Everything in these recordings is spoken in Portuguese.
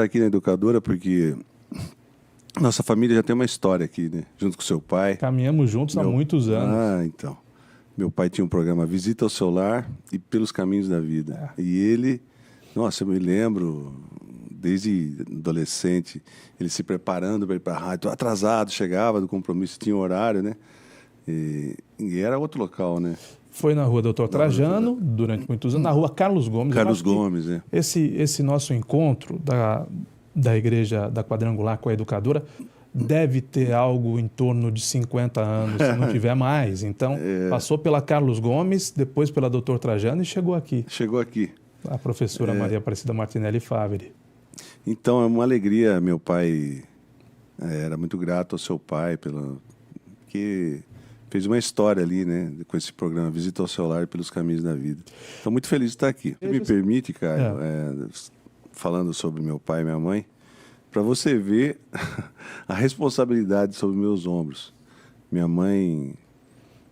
Aqui na Educadora, porque nossa família já tem uma história aqui, né? Junto com seu pai. Caminhamos juntos há muitos anos. Ah, então. Meu pai tinha um programa Visita ao Seu Lar e Pelos Caminhos da Vida. E ele, nossa, eu me lembro, desde adolescente, ele se preparando para ir para a rádio. Tô atrasado, chegava do compromisso, tinha horário, né? E era outro local, né? Foi na rua Doutor Trajano, durante muitos anos, na rua Carlos Gomes. Carlos Gomes, né? Esse nosso encontro da igreja da Quadrangular com a Educadora deve ter algo em torno de 50 anos, se não tiver mais. Então, passou pela Carlos Gomes, depois pela Doutor Trajano e chegou aqui. Chegou aqui. A professora Maria Aparecida Martinelli Favre. Então, é uma alegria. Meu pai era muito grato ao seu pai, porque fez uma história ali, né, com esse programa Visita ao Seu Lar Pelos Caminhos da Vida. Estou muito feliz de estar aqui. Se me permite, Caio, falando sobre meu pai e minha mãe, para você ver a responsabilidade sobre meus ombros. Minha mãe,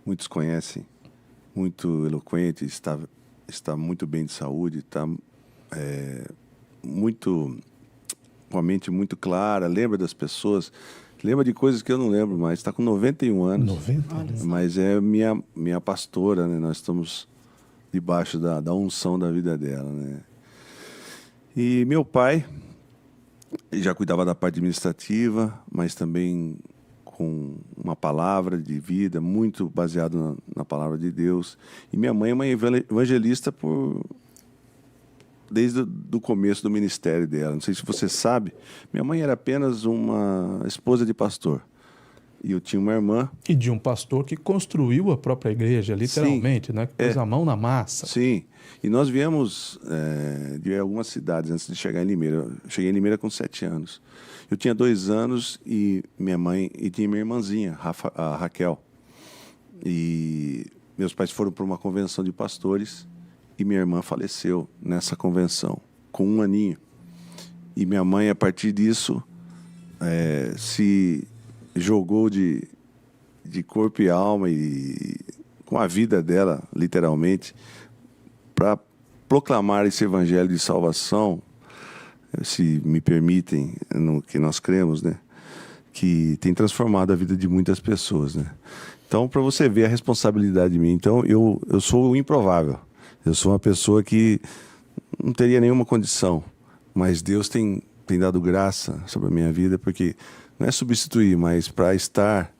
muitos conhecem, muito eloquente, está muito bem de saúde, está com a mente muito clara, lembra das pessoas, lembra de coisas que eu não lembro mais. Está com 91 anos. 90 anos. Mas é minha pastora, né? Nós estamos debaixo da unção da vida dela, né? E meu pai já cuidava da parte administrativa, mas também com uma palavra de vida, muito baseado na palavra de Deus. E minha mãe é uma evangelista desde o começo do ministério dela. Não sei se você sabe, minha mãe era apenas uma esposa de pastor. E eu tinha uma irmã. E de um pastor que construiu a própria igreja, literalmente, né? Que pôs a mão na massa. Sim. E nós viemos de algumas cidades antes de chegar em Limeira. Eu cheguei em Limeira com 7 anos. Eu tinha 2 anos e minha mãe... E tinha minha irmãzinha, a Raquel. E meus pais foram para uma convenção de pastores e minha irmã faleceu nessa convenção, com 1 aninho. E minha mãe, a partir disso, se jogou de corpo e alma e com a vida dela, literalmente, para proclamar esse evangelho de salvação, se me permitem, no que nós cremos, né? Que tem transformado a vida de muitas pessoas, né? Então, para você ver a responsabilidade de mim, então eu sou o improvável. Eu sou uma pessoa que não teria nenhuma condição, mas Deus tem dado graça sobre a minha vida, porque não é substituir, mas para estar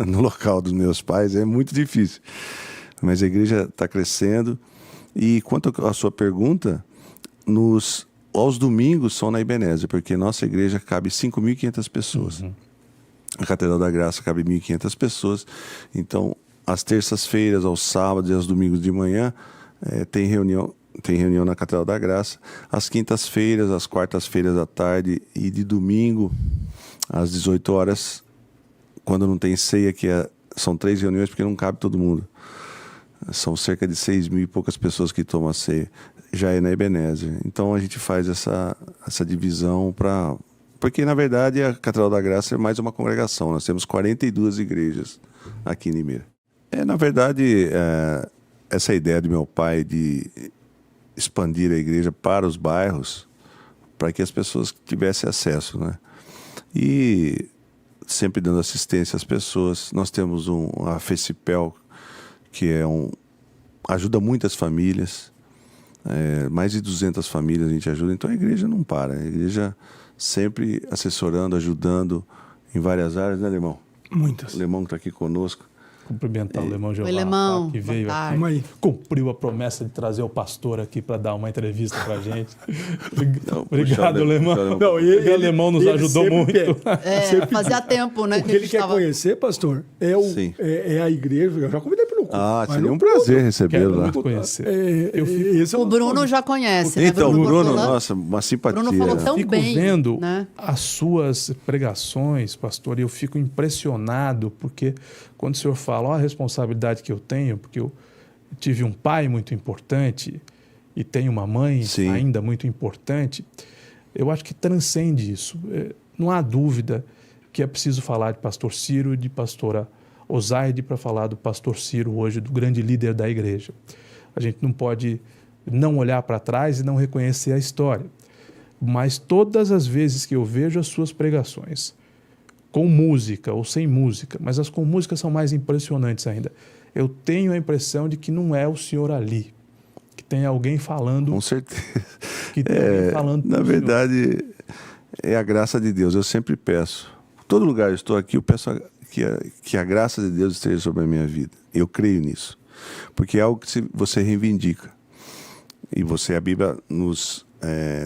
no local dos meus pais é muito difícil. Mas a igreja está crescendo. E quanto à sua pergunta, aos domingos são na Ebenezer, porque nossa igreja cabe 5.500 pessoas. Uhum. A Catedral da Graça cabe 1.500 pessoas. Então, às terças-feiras, aos sábados e aos domingos de manhã, tem reunião na Catedral da Graça. Às quintas-feiras, às quartas-feiras à tarde e de domingo, às 18 horas, quando não tem ceia, são 3 reuniões, porque não cabe todo mundo. São cerca de 6.000 e poucas pessoas que tomam a ceia. Já é na Ebenezer. Então a gente faz essa divisão porque, na verdade, a Catedral da Graça é mais uma congregação. Nós temos 42 igrejas aqui em Limeira. Na verdade, essa ideia do meu pai de expandir a igreja para os bairros, para que as pessoas tivessem acesso, né? E sempre dando assistência às pessoas. Nós temos a FECIPEL, que ajuda muitas famílias, mais de 200 famílias a gente ajuda. Então a igreja não para, a igreja sempre assessorando, ajudando em várias áreas, né, Lemão? Muitas. O Lemão que está aqui conosco. Cumprimentar o Lemão Jeová, Lemão, que veio aqui, cumpriu a promessa de trazer o pastor aqui para dar uma entrevista para a gente. Obrigado, Lemão. O Lemão nos ajudou muito. Fazia tempo, né? O que ele quer conhecer, pastor, é a igreja. Eu já convidei para o culto. Seria um prazer recebê-lo lá. Muito conhecer. O Bruno já conhece, né? Então, o Bruno, nossa, uma simpatia. Bruno falou tão fico bem, vendo né? as suas pregações, pastor, e eu fico impressionado, porque quando o senhor fala, a responsabilidade que eu tenho, porque eu tive um pai muito importante e tenho uma mãe ainda muito importante, eu acho que transcende isso. Não há dúvida que é preciso falar de pastor Ciro e de pastora Osaide para falar do pastor Ciro hoje, do grande líder da igreja. A gente não pode não olhar para trás e não reconhecer a história. Mas todas as vezes que eu vejo as suas pregações, com música ou sem música, mas as com música são mais impressionantes ainda, eu tenho a impressão de que não é o senhor ali, que tem alguém falando. Com certeza. Que tem alguém falando. Na verdade, é a graça de Deus. Eu sempre peço. Em todo lugar eu estou aqui, eu peço que a graça de Deus esteja sobre a minha vida. Eu creio nisso. Porque é algo que você reivindica. E a Bíblia nos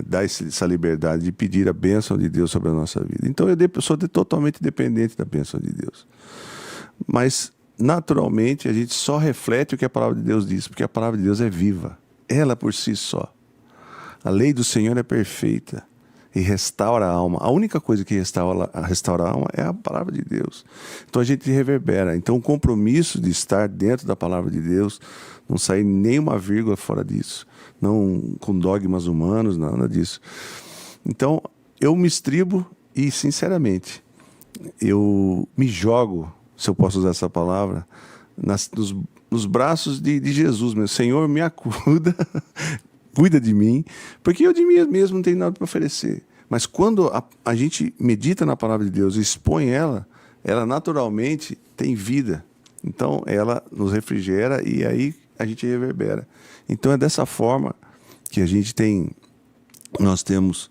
dá essa liberdade de pedir a bênção de Deus sobre a nossa vida. Então eu sou totalmente dependente da bênção de Deus. Mas, naturalmente, a gente só reflete o que a palavra de Deus diz, porque a palavra de Deus é viva. Ela por si só. A lei do Senhor é perfeita e restaura a alma. A única coisa que restaura a alma é a palavra de Deus. Então a gente reverbera. Então o compromisso de estar dentro da palavra de Deus, não sair nem uma vírgula fora disso, não com dogmas humanos, nada disso. Então eu me estribo e, sinceramente, eu me jogo, se eu posso usar essa palavra, nos braços de Jesus, meu Senhor, me acuda, cuida de mim, porque eu de mim mesmo não tenho nada para oferecer. Mas quando a gente medita na palavra de Deus e expõe ela naturalmente tem vida. Então ela nos refrigera e aí a gente reverbera. Então é dessa forma que nós temos,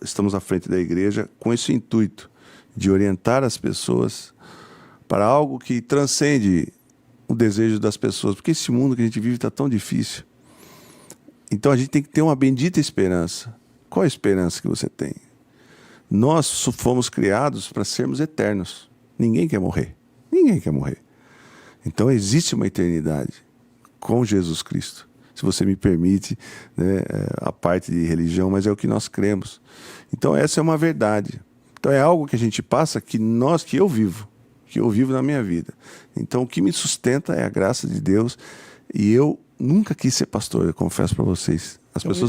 estamos à frente da igreja com esse intuito de orientar as pessoas para algo que transcende o desejo das pessoas, porque esse mundo que a gente vive está tão difícil. Então a gente tem que ter uma bendita esperança. Qual a esperança que você tem? Nós fomos criados para sermos eternos. Ninguém quer morrer. Ninguém quer morrer. Então existe uma eternidade com Jesus Cristo. Se você me permite, né, a parte de religião, mas é o que nós cremos. Então essa é uma verdade. Então é algo que a gente passa que eu vivo na minha vida. Então o que me sustenta é a graça de Deus. E eu nunca quis ser pastor, eu confesso para vocês.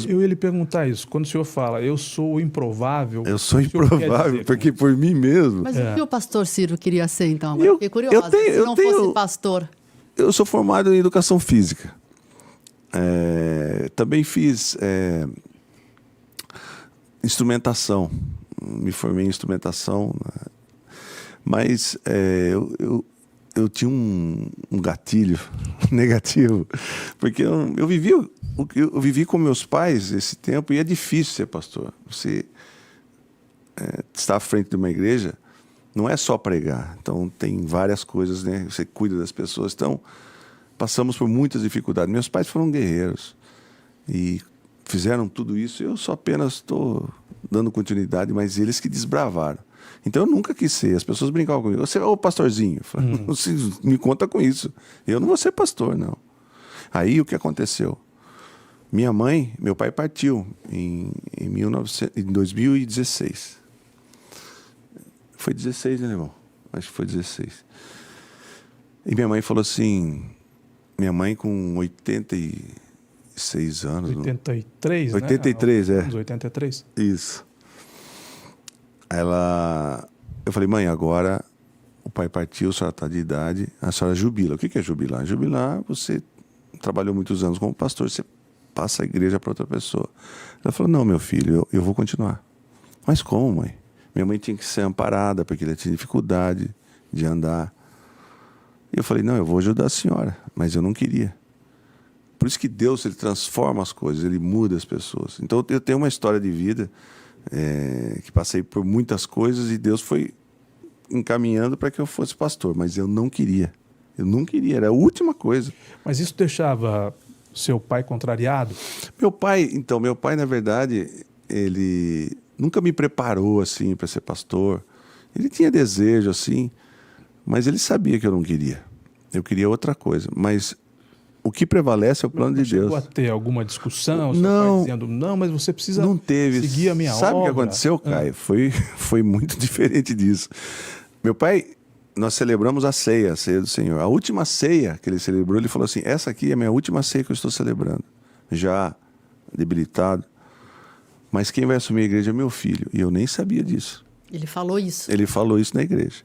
Eu ia lhe perguntar isso. Quando o senhor fala, eu sou improvável... Eu sou improvável, porque por mim mesmo... Mas o que o pastor Ciro queria ser, então? Eu fiquei curiosa. Se não fosse pastor. Eu sou formado em educação física. Também fiz instrumentação. Me formei em instrumentação. Mas eu tinha um gatilho negativo, porque eu vivi com meus pais esse tempo e é difícil ser pastor. Você estar à frente de uma igreja não é só pregar, então tem várias coisas, né? Você cuida das pessoas, então passamos por muitas dificuldades. Meus pais foram guerreiros e fizeram tudo isso, eu só apenas estou dando continuidade, mas eles que desbravaram. Então eu nunca quis ser. As pessoas brincavam comigo. Você é o pastorzinho. Eu falei, me conta com isso. Eu não vou ser pastor, não. Aí o que aconteceu? Meu pai partiu em 2016. Foi 16, né, irmão? Acho que foi 16. E minha mãe falou assim... Minha mãe com 86 anos. 83, 83, né? 83. Isso. Eu falei, mãe, agora o pai partiu, a senhora está de idade, a senhora jubila. O que é jubilar? Jubilar, você trabalhou muitos anos como pastor, você passa a igreja para outra pessoa. Ela falou, não, meu filho, eu vou continuar. Mas como, mãe? Minha mãe tinha que ser amparada, porque ela tinha dificuldade de andar. E eu falei, não, eu vou ajudar a senhora, mas eu não queria. Por isso que Deus, ele transforma as coisas, ele muda as pessoas. Então eu tenho uma história de vida... que passei por muitas coisas e Deus foi encaminhando para que eu fosse pastor, mas eu não queria, era a última coisa. Mas isso deixava seu pai contrariado? Meu pai, na verdade, ele nunca me preparou assim para ser pastor. Ele tinha desejo assim, mas ele sabia que eu não queria. Eu queria outra coisa, mas o que prevalece é o plano de Deus. Chegou a ter alguma discussão? Não. Dizendo, não, mas você precisa seguir a minha obra. Sabe o que aconteceu, Caio? Foi muito diferente disso. Meu pai, nós celebramos a ceia do Senhor. A última ceia que ele celebrou, ele falou assim, essa aqui é a minha última ceia que eu estou celebrando. Já debilitado. Mas quem vai assumir a igreja é meu filho. E eu nem sabia disso. Ele falou isso? Ele falou isso na igreja.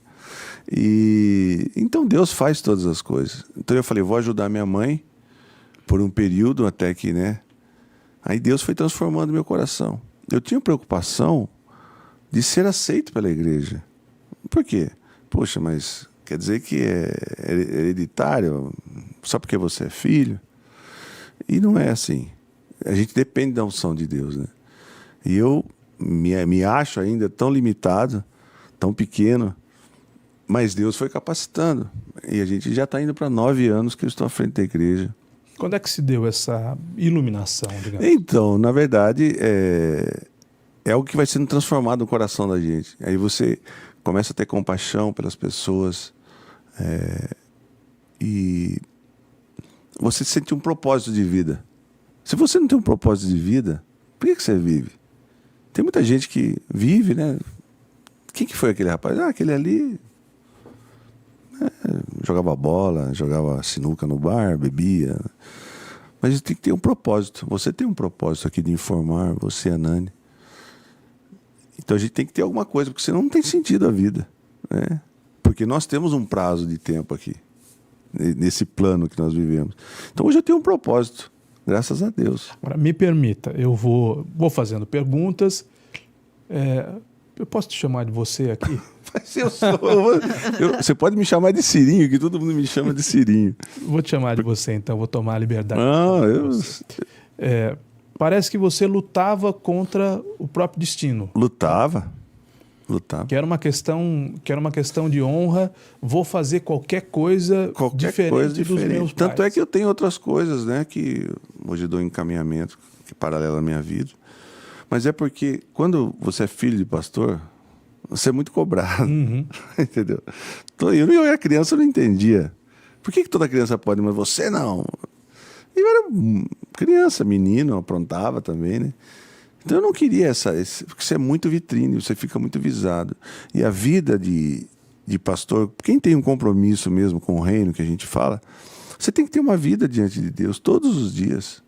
E então Deus faz todas as coisas. Então eu falei, vou ajudar minha mãe por um período até que, né, Aí Deus foi transformando meu coração. Eu tinha preocupação de ser aceito pela igreja. Por quê? Poxa, mas quer dizer que é hereditário só porque você é filho? E não é assim. A gente depende da unção de Deus, né? E eu me acho ainda tão limitado, tão pequeno, mas Deus foi capacitando. E a gente já está indo para 9 anos que eu estou à frente da igreja. Quando é que se deu essa iluminação, digamos? Então, na verdade, é algo que vai sendo transformado no coração da gente. Aí você começa a ter compaixão pelas pessoas e você sente um propósito de vida. Se você não tem um propósito de vida, por que você vive? Tem muita gente que vive, né? Quem que foi aquele rapaz? Aquele ali jogava bola, jogava sinuca no bar, bebia. Mas tem que ter um propósito. Você tem um propósito aqui de informar, você, a Nani. Então a gente tem que ter alguma coisa, porque senão não tem sentido a vida, né? Porque nós temos um prazo de tempo aqui, nesse plano que nós vivemos. Então hoje eu tenho um propósito, graças a Deus. Agora, me permita, eu vou fazendo perguntas. Eu posso te chamar de você aqui? Você pode me chamar de Cirinho, que todo mundo me chama de Cirinho. Vou te chamar de você, então, vou tomar a liberdade. Parece que você lutava contra o próprio destino. Lutava. Que era uma questão de honra. Vou fazer qualquer coisa diferente dos meus pais. Tanto é que eu tenho outras coisas, né, que hoje eu dou encaminhamento, que paralela à minha vida. Mas é porque quando você é filho de pastor, você é muito cobrado. Uhum. Entendeu? Eu era criança, eu não entendia. Por que toda criança pode, mas você não? Eu era criança, menino, aprontava também, né? Então eu não queria porque você é muito vitrine, você fica muito visado. E a vida de pastor, quem tem um compromisso mesmo com o reino, que a gente fala, você tem que ter uma vida diante de Deus todos os dias.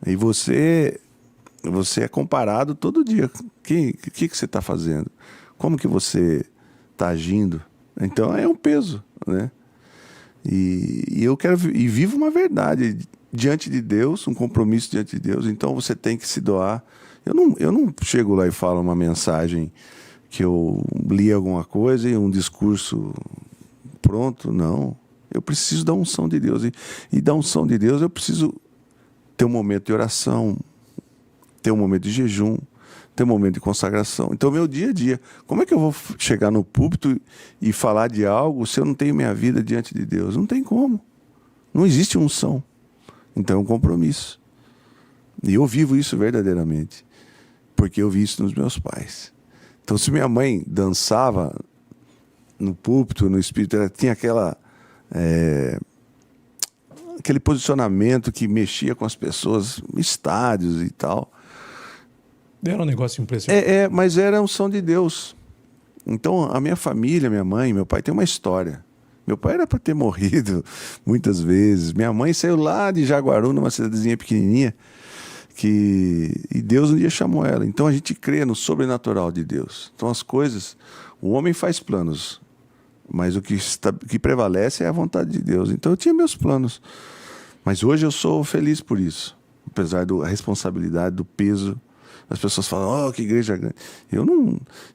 E você é comparado todo dia. O que você está fazendo? Como que você está agindo? Então é um peso, né? E eu quero vivo uma verdade diante de Deus, um compromisso diante de Deus. Então você tem que se doar. Eu não chego lá e falo uma mensagem que eu li alguma coisa e um discurso pronto, não. Eu preciso da unção de Deus. E da unção de Deus eu preciso ter um momento de oração, ter um momento de jejum, ter um momento de consagração. Então, meu dia a dia, como é que eu vou chegar no púlpito e falar de algo se eu não tenho minha vida diante de Deus? Não tem como. Não existe unção. Então é um compromisso. E eu vivo isso verdadeiramente, porque eu vi isso nos meus pais. Então, se minha mãe dançava no púlpito, no espírito, ela tinha aquele posicionamento que mexia com as pessoas, estádios e tal. Era um negócio impressionante. Mas era a unção de Deus. Então, a minha família, minha mãe, meu pai tem uma história. Meu pai era para ter morrido muitas vezes. Minha mãe saiu lá de Jaguaru, numa cidadezinha pequenininha, e Deus um dia chamou ela. Então, a gente crê no sobrenatural de Deus. Então, as coisas... O homem faz planos, mas o que prevalece é a vontade de Deus. Então, eu tinha meus planos. Mas hoje eu sou feliz por isso. Apesar da responsabilidade, do peso. As pessoas falam, que igreja grande.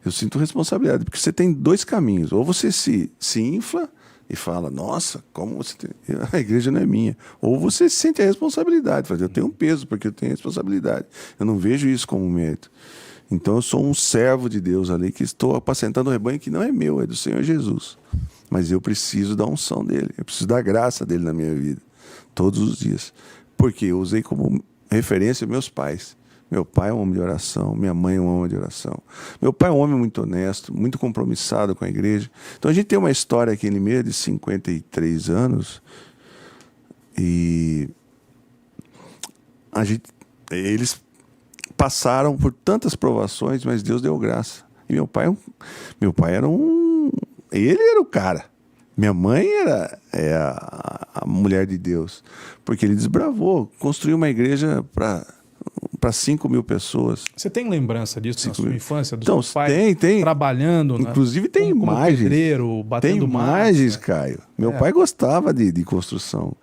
Eu sinto responsabilidade, porque você tem 2 caminhos. Ou você se infla e fala, nossa, como você tem... A igreja não é minha. Ou você sente a responsabilidade. Fala, eu tenho um peso, porque eu tenho responsabilidade. Eu não vejo isso como um mérito. Então eu sou um servo de Deus ali, que estou apacentando um rebanho que não é meu, é do Senhor Jesus. Mas eu preciso da unção dele. Eu preciso da graça dele na minha vida. Todos os dias. Porque eu usei como referência meus pais. Meu pai é um homem de oração, minha mãe é um homem de oração. Meu pai é um homem muito honesto, muito compromissado com a igreja. Então a gente tem uma história aqui em Limeira de 53 anos e eles passaram por tantas provações, mas Deus deu graça. E meu pai era ele era o cara. Minha mãe era a mulher de Deus, porque ele desbravou, construiu uma igreja para 5.000 pessoas. Você tem lembrança disso na sua infância? Dos Então, seus pais tem. Trabalhando? Inclusive tem imagens. Pedreiro, batendo tem imagens, Caio. Meu pai gostava de construção.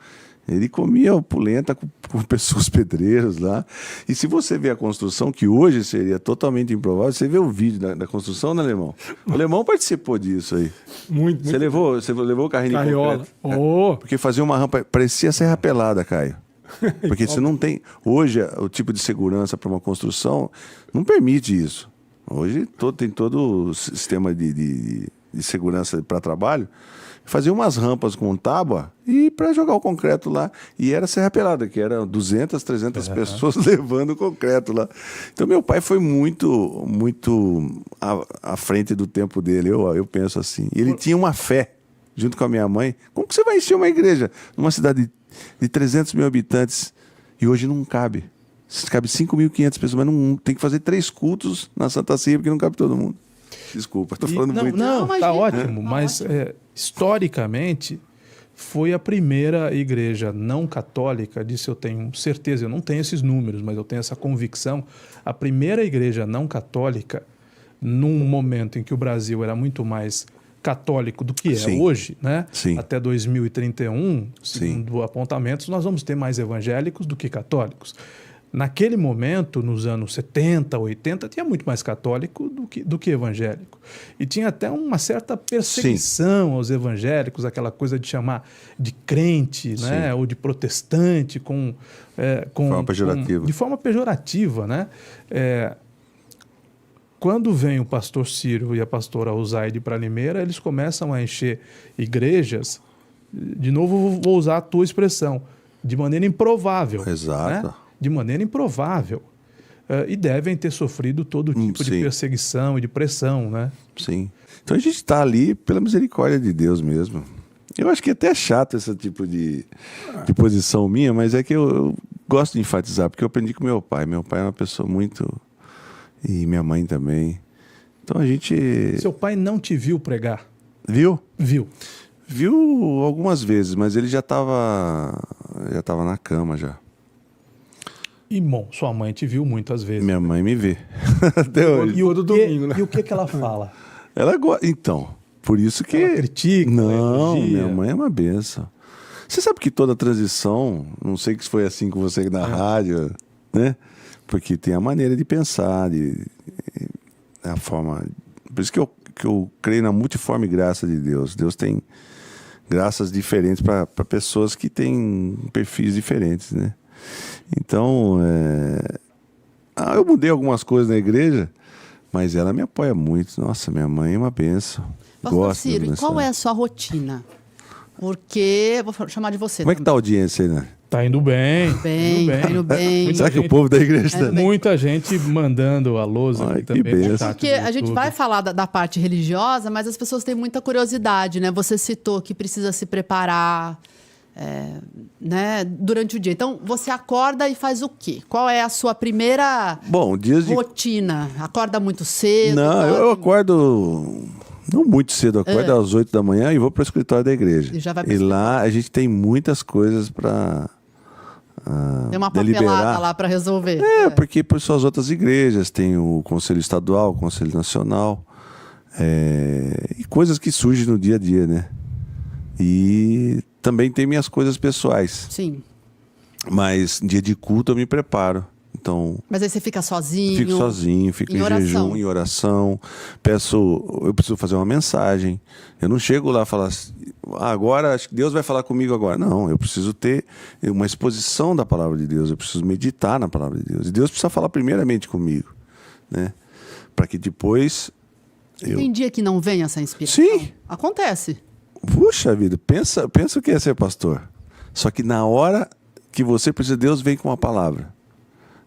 Ele comia polenta com pessoas pedreiros lá. E se você vê a construção, que hoje seria totalmente improvável, você vê o vídeo da construção, né, Alemão? O Alemão participou disso aí. Muito. Você levou o carrinho de concreto? Oh. Porque fazia uma rampa, parecia serra pelada, Caio. Porque você não tem... Hoje, o tipo de segurança para uma construção não permite isso. Hoje tem todo o sistema de segurança para trabalho. Fazia umas rampas com tábua e para jogar o concreto lá. E era serra pelada, que era 200, 300 pessoas levando o concreto lá. Então, meu pai foi muito, muito à frente do tempo dele, eu penso assim. E ele tinha uma fé, junto com a minha mãe. Como que você vai encher uma igreja numa cidade de 300 mil habitantes e hoje não cabe? Cabe 5.500 pessoas, mas não tem que fazer 3 cultos na Santa Ceia porque não cabe todo mundo. Desculpa, estou falando muito. Não, tá ótimo, mas historicamente foi a primeira igreja não católica, disso eu tenho certeza, eu não tenho esses números, mas eu tenho essa convicção, a primeira igreja não católica, num momento em que o Brasil era muito mais católico do que é hoje, né? Sim. Até 2031, segundo apontamentos, nós vamos ter mais evangélicos do que católicos. Naquele momento, nos anos 70, 80, tinha muito mais católico do que evangélico. E tinha até uma certa perseguição aos evangélicos, aquela coisa de chamar de crente, né? Ou de protestante, de forma pejorativa. Né? Quando vem o pastor Ciro e a pastora Uzaide para Limeira, eles começam a encher igrejas, de novo vou usar a tua expressão, de maneira improvável. Exato. Né? De maneira improvável. E devem ter sofrido todo tipo de perseguição e de pressão, né? Sim. Então a gente está ali pela misericórdia de Deus mesmo. Eu acho que é até chato esse tipo de posição minha, mas é que eu gosto de enfatizar, porque eu aprendi com meu pai. Meu pai é uma pessoa muito... E minha mãe também. Então a gente... Seu pai não te viu pregar? Viu? Viu. Viu algumas vezes, mas ele já estava na cama já. E, bom, sua mãe te viu muitas vezes. Minha mãe me vê. Até hoje. E domingo, né? E o que ela fala? Ela gosta. Então, por isso que... Ela critica? Não, minha mãe é uma benção. Você sabe que toda transição, não sei que foi assim com você na rádio, né? Porque tem a maneira de pensar, a forma... Por isso que eu creio na multiforme graça de Deus. Deus tem graças diferentes para pessoas que têm perfis diferentes, né? Então, eu mudei algumas coisas na igreja, mas ela me apoia muito. Nossa, minha mãe é uma benção. Pastor Ciro, e qual é a sua rotina? Porque, vou chamar de você. Como é que tá a audiência aí, né? Tá indo bem. Tá indo bem. Será que o povo da igreja está... Muita gente mandando alôs aqui também. Porque a gente vai falar da parte religiosa, mas as pessoas têm muita curiosidade, né? Você citou que precisa se preparar... né, durante o dia. Então, você acorda e faz o quê? Qual é a sua primeira rotina? Acorda muito cedo? Não, eu acordo não muito cedo. Eu acordo às 8 da manhã e vou para o escritório da igreja. E lá a gente tem muitas coisas para tem uma papelada lá para resolver. Porque por suas outras igrejas tem o Conselho Estadual, o Conselho Nacional, e coisas que surgem no dia a dia, né? E também tem minhas coisas pessoais. Sim. Mas dia de culto eu me preparo. Então, mas aí você fica sozinho? Fico sozinho, fico em jejum, em oração. Eu preciso fazer uma mensagem. Eu não chego lá e falo assim, agora acho que Deus vai falar comigo agora. Não, eu preciso ter uma exposição da palavra de Deus. Eu preciso meditar na palavra de Deus. E Deus precisa falar primeiramente comigo, né? Para que depois... Tem dia que não vem essa inspiração? Sim. Acontece. Puxa vida, pensa o que é ser pastor. Só que na hora que você precisa, Deus vem com a palavra.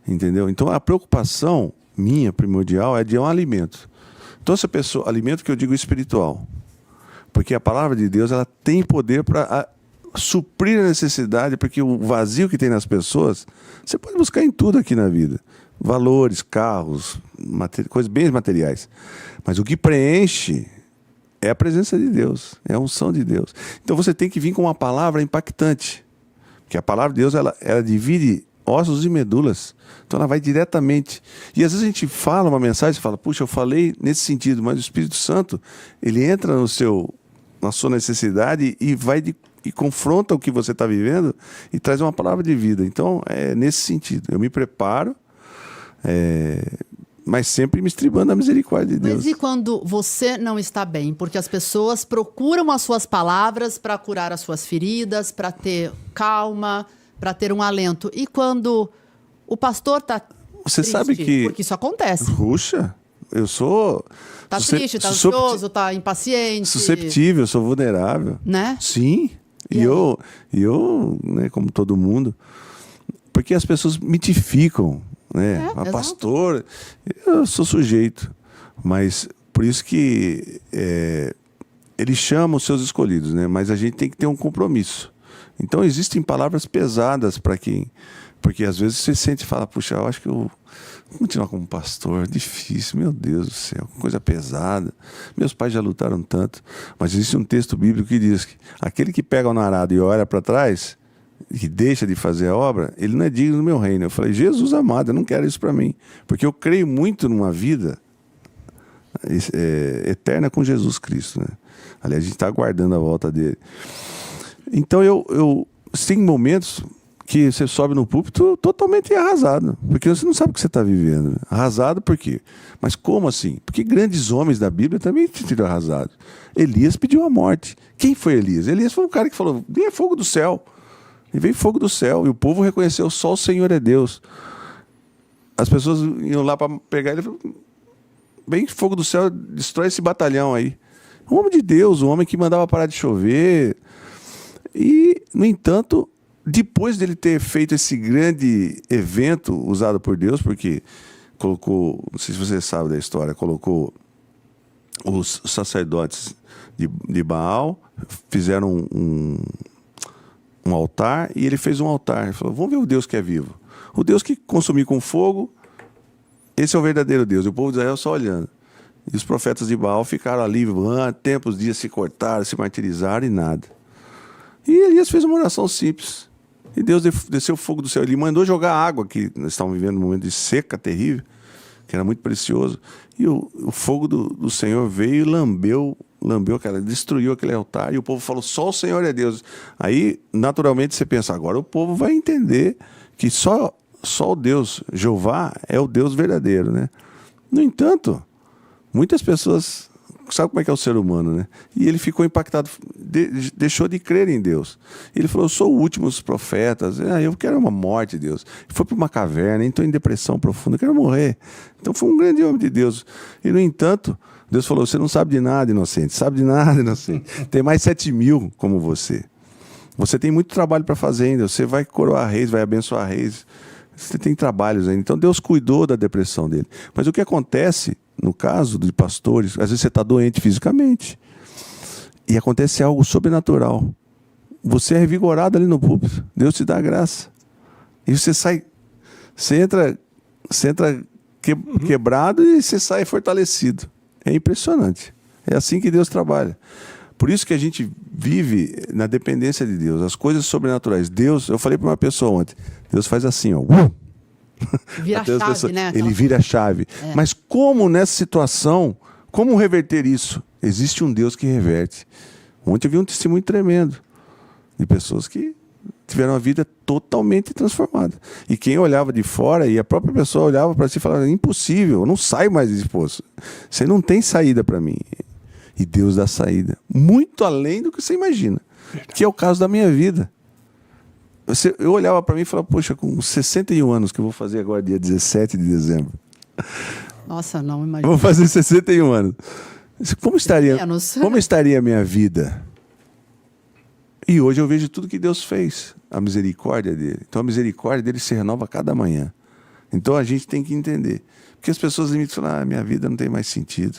Entendeu? Então a preocupação minha, primordial, é de um alimento. Então essa pessoa, alimento que eu digo espiritual. Porque a palavra de Deus, ela tem poder para suprir a necessidade, porque o vazio que tem nas pessoas, você pode buscar em tudo aqui na vida. Valores, carros, coisas, bens materiais. Mas o que preenche é a presença de Deus, é a unção de Deus. Então você tem que vir com uma palavra impactante. Porque a palavra de Deus, ela divide ossos e medulas. Então ela vai diretamente. E às vezes a gente fala uma mensagem e fala, puxa, eu falei nesse sentido, mas o Espírito Santo, ele entra na sua necessidade e vai e confronta o que você está vivendo e traz uma palavra de vida. Então, é nesse sentido. Eu me preparo, mas sempre me estribando a misericórdia de Deus. Mas e quando você não está bem? Porque as pessoas procuram as suas palavras para curar as suas feridas, para ter calma, para ter um alento. E quando o pastor está Você triste, sabe que... porque isso acontece. Puxa, eu sou... Está triste, está ansioso, está impaciente. Susceptível, sou vulnerável. Né? Sim. E eu, né, como todo mundo... Porque as pessoas mitificam, né? Pastor, eu sou sujeito. Mas por isso que ele chama os seus escolhidos, né? Mas a gente tem que ter um compromisso. Então existem palavras pesadas para quem... Porque às vezes você sente e fala, puxa, eu acho que eu vou continuar como pastor, difícil, meu Deus do céu, coisa pesada. Meus pais já lutaram tanto. Mas existe um texto bíblico que diz que aquele que pega o arado e olha para trás, que deixa de fazer a obra, ele não é digno do meu reino. Eu falei, Jesus amado, eu não quero isso para mim. Porque eu creio muito numa vida eterna com Jesus Cristo, né? Aliás, a gente está aguardando a volta dele. Então tem momentos que você sobe no púlpito totalmente arrasado, porque você não sabe o que você está vivendo. Arrasado por quê? Mas como assim? Porque grandes homens da Bíblia também tiveram arrasados. Elias pediu a morte. Quem foi Elias? Elias foi um cara que falou, vem fogo do céu. E veio fogo do céu, e o povo reconheceu, só o Senhor é Deus. As pessoas iam lá para pegar ele, vem fogo do céu, destrói esse batalhão aí. Um homem de Deus, um homem que mandava parar de chover. E, no entanto, depois dele ter feito esse grande evento usado por Deus, porque colocou, não sei se você sabe da história, colocou os sacerdotes de Baal, fizeram um altar, e ele fez um altar. Ele falou, vamos ver o Deus que é vivo. O Deus que consumir com fogo, esse é o verdadeiro Deus. E o povo de Israel só olhando. E os profetas de Baal ficaram ali, tempos, dias, se cortaram, se martirizaram e nada. E Elias fez uma oração simples. E Deus desceu o fogo do céu. Ele mandou jogar água, que nós estávamos vivendo um momento de seca terrível, que era muito precioso. E o fogo do Senhor veio e lambeu destruiu aquele altar. E o povo falou, só o Senhor é Deus. Aí, naturalmente, você pensa, agora o povo vai entender que só o Deus, Jeová, é o Deus verdadeiro, né? No entanto, muitas pessoas... Sabe como é que é o ser humano, né? E ele ficou impactado, deixou de crer em Deus. Ele falou, eu sou o último dos profetas, eu quero uma morte, Deus. Foi para uma caverna, estou em depressão profunda, eu quero morrer. Então foi um grande homem de Deus. E, no entanto, Deus falou, você não sabe de nada, inocente. Sabe de nada, inocente. Tem mais 7.000 como você. Você tem muito trabalho para fazer ainda. Você vai coroar reis, vai abençoar reis. Você tem trabalhos ainda. Então Deus cuidou da depressão dele. Mas o que acontece... No caso de pastores, às vezes você está doente fisicamente e acontece algo sobrenatural. Você é revigorado ali no púlpito. Deus te dá a graça. E você sai, você entra quebrado e você sai fortalecido. É impressionante. É assim que Deus trabalha. Por isso que a gente vive na dependência de Deus. As coisas sobrenaturais. Deus, eu falei para uma pessoa ontem, Deus faz assim, ó. Vira a chave, né? Ele vira a chave. Mas como nessa situação, como reverter isso? Existe um Deus que reverte. Ontem eu vi um testemunho tremendo de pessoas que tiveram a vida totalmente transformada. E quem olhava de fora, e a própria pessoa olhava para si e falava, impossível, eu não saio mais desse poço. Você não tem saída para mim. E Deus dá saída. Muito além do que você imagina. Que é o caso da minha vida. Eu olhava para mim e falava, poxa, com 61 anos, que eu vou fazer agora dia 17 de dezembro. Nossa, não imagino. Vou fazer 61 anos. Como estaria a minha vida? E hoje eu vejo tudo que Deus fez, a misericórdia dele. Então a misericórdia dele se renova a cada manhã. Então a gente tem que entender. Porque as pessoas limitam e falam, minha vida não tem mais sentido.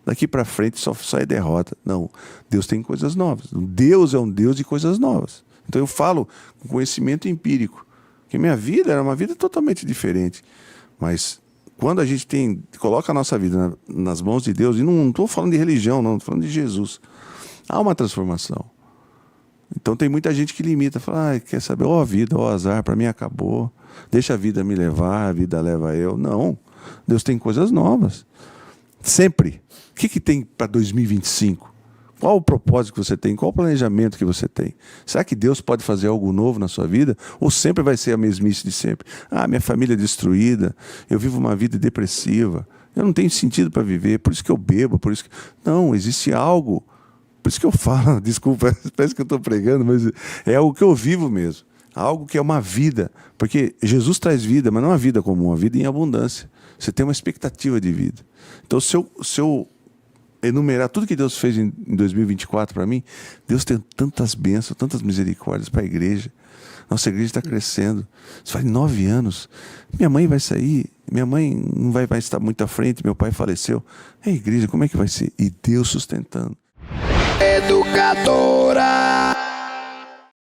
Daqui para frente só é derrota. Não, Deus tem coisas novas. Deus é um Deus de coisas novas. Então eu falo com conhecimento empírico, que minha vida era uma vida totalmente diferente. Mas quando a gente coloca a nossa vida nas mãos de Deus, e não estou falando de religião, não, estou falando de Jesus, há uma transformação. Então tem muita gente que limita, fala, quer saber, a vida, azar, para mim acabou, deixa a vida me levar, a vida leva eu. Não, Deus tem coisas novas. Sempre. O que tem para 2025? Qual o propósito que você tem? Qual o planejamento que você tem? Será que Deus pode fazer algo novo na sua vida? Ou sempre vai ser a mesmice de sempre? Minha família é destruída, eu vivo uma vida depressiva, eu não tenho sentido para viver, por isso que eu bebo, por isso que... Não, existe algo. Por isso que eu falo, desculpa, parece que eu estou pregando, mas é algo que eu vivo mesmo. Algo que é uma vida. Porque Jesus traz vida, mas não uma vida comum, uma vida em abundância. Você tem uma expectativa de vida. Então, se eu enumerar tudo que Deus fez em 2024 para mim, Deus tem tantas bênçãos, tantas misericórdias para a igreja. Nossa igreja está crescendo. Isso faz 9 anos. Minha mãe vai sair, minha mãe não vai estar muito à frente, meu pai faleceu. A igreja, como é que vai ser? E Deus sustentando. Educadora.